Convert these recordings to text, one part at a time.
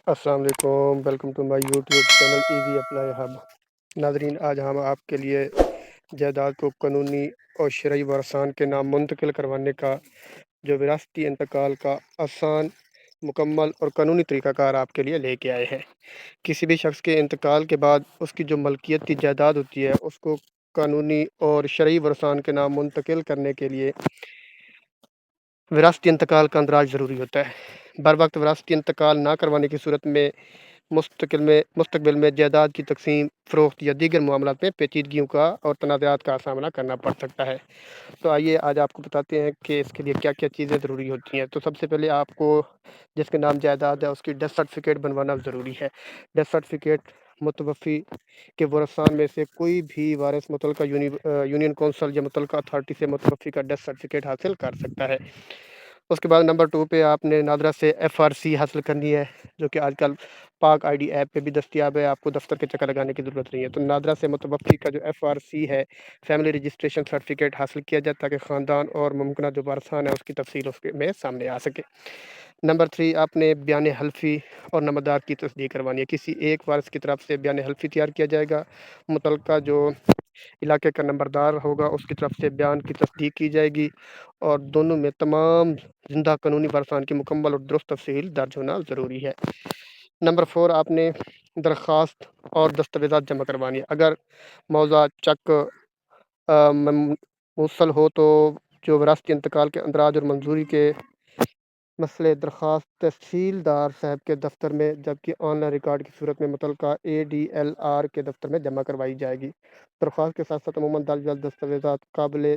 السلام علیکم، welcome to my YouTube channel Easy Apply Hub. ناظرین، آج ہم آپ کے لیے جائیداد کو قانونی اور شرعی ورثان کے نام منتقل کروانے کا جو وراثتی انتقال کا آسان، مکمل اور قانونی طریقہ کار آپ کے لیے لے کے آئے ہیں۔ کسی بھی شخص کے انتقال کے بعد اس کی جو ملکیت کی جائیداد ہوتی ہے اس کو قانونی اور شرعی ورثان کے نام منتقل کرنے کے لیے وراثتی انتقال کا اندراج ضروری ہوتا ہے۔ بر وقت وراثتی انتقال نہ کروانے کی صورت میں مستقبل میں جائیداد کی تقسیم، فروخت یا دیگر معاملات میں پیچیدگیوں کا اور تنازعات کا سامنا کرنا پڑ سکتا ہے۔ تو آئیے آج آپ کو بتاتے ہیں کہ اس کے لیے کیا کیا چیزیں ضروری ہوتی ہیں۔ تو سب سے پہلے آپ کو جس کے نام جائیداد ہے اس کی ڈیتھ سرٹیفکیٹ بنوانا ضروری ہے۔ ڈیتھ سرٹیفکیٹ متوفی کے ورثاء میں سے کوئی بھی وارث متعلقہ یونین کونسل یا متعلقہ اتھارٹی سے متوفی کا ڈیتھ سرٹیفکیٹ حاصل کر سکتا ہے۔ اس کے بعد نمبر 2 پہ آپ نے نادرہ سے FRC حاصل کرنی ہے، جو کہ آج کل پاک ID ایپ پہ بھی دستیاب ہے، آپ کو دفتر کے چکر لگانے کی ضرورت نہیں ہے۔ تو نادرہ سے متوفی کا جو FRC ہے، فیملی رجسٹریشن سرٹیفکیٹ حاصل کیا جائے تاکہ خاندان اور ممکنہ جو وارثان ہے اس کی تفصیل اس میں سامنے آ سکے۔ نمبر 3، آپ نے بیان حلفی اور نمبردار کی تصدیق کروانی ہے۔ کسی ایک وارث کی طرف سے بیان حلفی تیار کیا جائے گا، متعلقہ جو علاقے کا نمبردار ہوگا اس کی طرف سے بیان کی تصدیق کی جائے گی، اور دونوں میں تمام زندہ قانونی ورثان کی مکمل اور درست تفصیل درج ہونا ضروری ہے۔ نمبر 4، آپ نے درخواست اور دستاویزات جمع کروانی ہے۔ اگر موضوع چک موصل ہو تو جو وراثتی انتقال کے اندراج اور منظوری کے مسئلے درخواست تحصیلدار صاحب کے دفتر میں، جبکہ آن لائن ریکارڈ کی صورت میں متعلقہ ADLR کے دفتر میں جمع کروائی جائے گی۔ درخواست کے ساتھ ساتھ عموماً درج ذیل دستاویزات قابل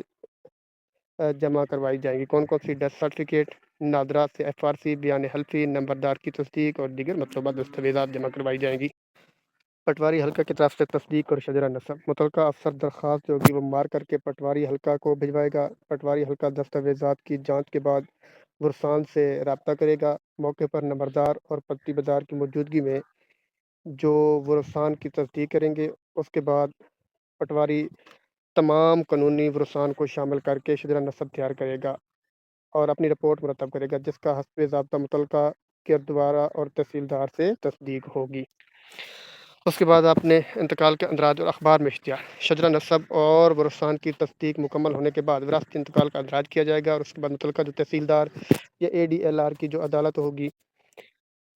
جمع کروائی جائیں گی۔ کون کون سی؟ ڈیتھ سرٹیفکیٹ، نادرہ سے FRC، بیان حلفی، نمبردار کی تصدیق اور دیگر مطلوبہ دستاویزات جمع کروائی جائیں گی۔ پٹواری حلقہ کی طرف سے تصدیق اور شجرہ نسب، متعلقہ افسر درخواست جو ہوگی وہ مار کر کے پٹواری حلقہ کو بھجوائے گا۔ پٹواری حلقہ دستاویزات کی جانچ کے بعد ورثان سے رابطہ کرے گا۔ موقع پر نمبردار اور پٹی بدار کی موجودگی میں جو ورثان کی تصدیق کریں گے، اس کے بعد پٹواری تمام قانونی ورثان کو شامل کر کے شجرہ نسب تیار کرے گا اور اپنی رپورٹ مرتب کرے گا، جس کا حسب ضابطہ متعلقہ کردوارہ اور تحصیلدار سے تصدیق ہوگی۔ اس کے بعد آپ نے انتقال کے اندراج اور اخبار میں اشتہار، شجرہ نسب اور ورثان کی تصدیق مکمل ہونے کے بعد وراثتی انتقال کا اندراج کیا جائے گا، اور اس کے بعد متعلقہ جو تحصیلدار یا ADLR کی جو عدالت ہوگی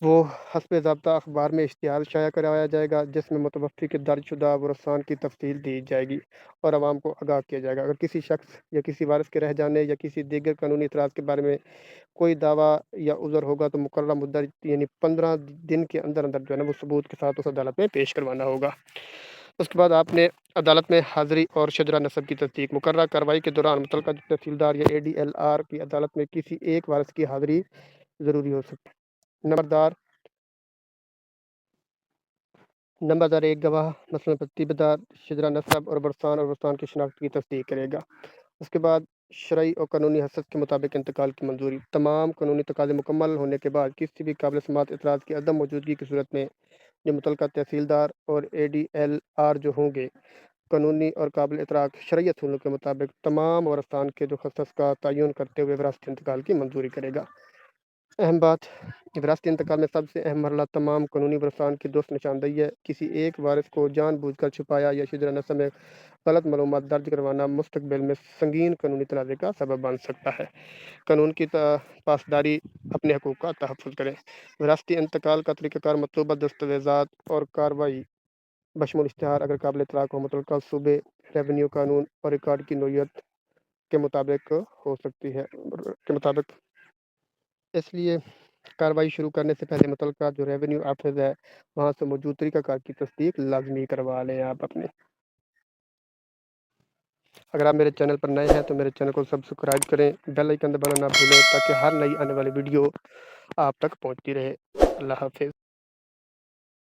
وہ حسب ضابطہ اخبار میں اشتہار شائع کروایا جائے گا، جس میں متوفی کے درج شدہ ورثان کی تفصیل دی جائے گی اور عوام کو آگاہ کیا جائے گا۔ اگر کسی شخص یا کسی وارث کے رہ جانے یا کسی دیگر قانونی اعتراض کے بارے میں کوئی دعویٰ یا عذر ہوگا تو مقررہ مدت یعنی 15 دن کے اندر جو ہے نا وہ ثبوت کے ساتھ اس عدالت میں پیش کروانا ہوگا۔ اس کے بعد آپ نے عدالت میں حاضری اور شجرہ نسب کی تصدیق، مقررہ کارروائی کے دوران متعلقہ تحصیلدار یا ADLR کی عدالت میں کسی ایک وارث کی حاضری ضروری ہو سکتی ہے۔ نمبردار ایک گواہ مثلاً پٹی بدار شجرہ نسب اور ورثان کی شناخت کی تصدیق کرے گا۔ اس کے بعد شرعی اور قانونی حیثیت کے مطابق انتقال کی منظوری، تمام قانونی تقاضے مکمل ہونے کے بعد کسی بھی قابل سماعت اعتراض کی عدم موجودگی کی صورت میں جو متعلقہ تحصیلدار اور ADLR جو ہوں گے قانونی اور قابل اطلاق شرعی اصولوں کے مطابق تمام ورثان کے جو خصص کا تعین کرتے ہوئے وراثتی انتقال کی منظوری کرے گا۔ اہم بات، وراثتی انتقال میں سب سے اہم مرحلہ تمام قانونی ورثان کی درست نشاندہی ہے۔ کسی ایک وارث کو جان بوجھ کر چھپایا یا شجرہ نسب میں غلط معلومات درج کروانا مستقبل میں سنگین قانونی تنازع کا سبب بن سکتا ہے۔ قانون کی پاسداری، اپنے حقوق کا تحفظ کریں۔ وراثتی انتقال کا طریقہ کار، مطلوبہ دستاویزات اور کارروائی بشمول اشتہار اگر قابل اطلاق ہو متعلقہ صوبے، ریونیو قانون اور ریکارڈ کی نوعیت کے مطابق ہو سکتی ہے اس لیے کارروائی شروع کرنے سے پہلے متعلقہ جو ریونیو آفس ہے وہاں سے موجود طریقہ کار کی تصدیق لازمی کروا لیں آپ اپنے۔ اگر آپ میرے چینل پر نئے ہیں تو میرے چینل کو سبسکرائب کریں، بیل آئیکن دبانا نہ بھولیں تاکہ ہر نئی آنے والی ویڈیو آپ تک پہنچتی رہے۔ اللہ حافظ۔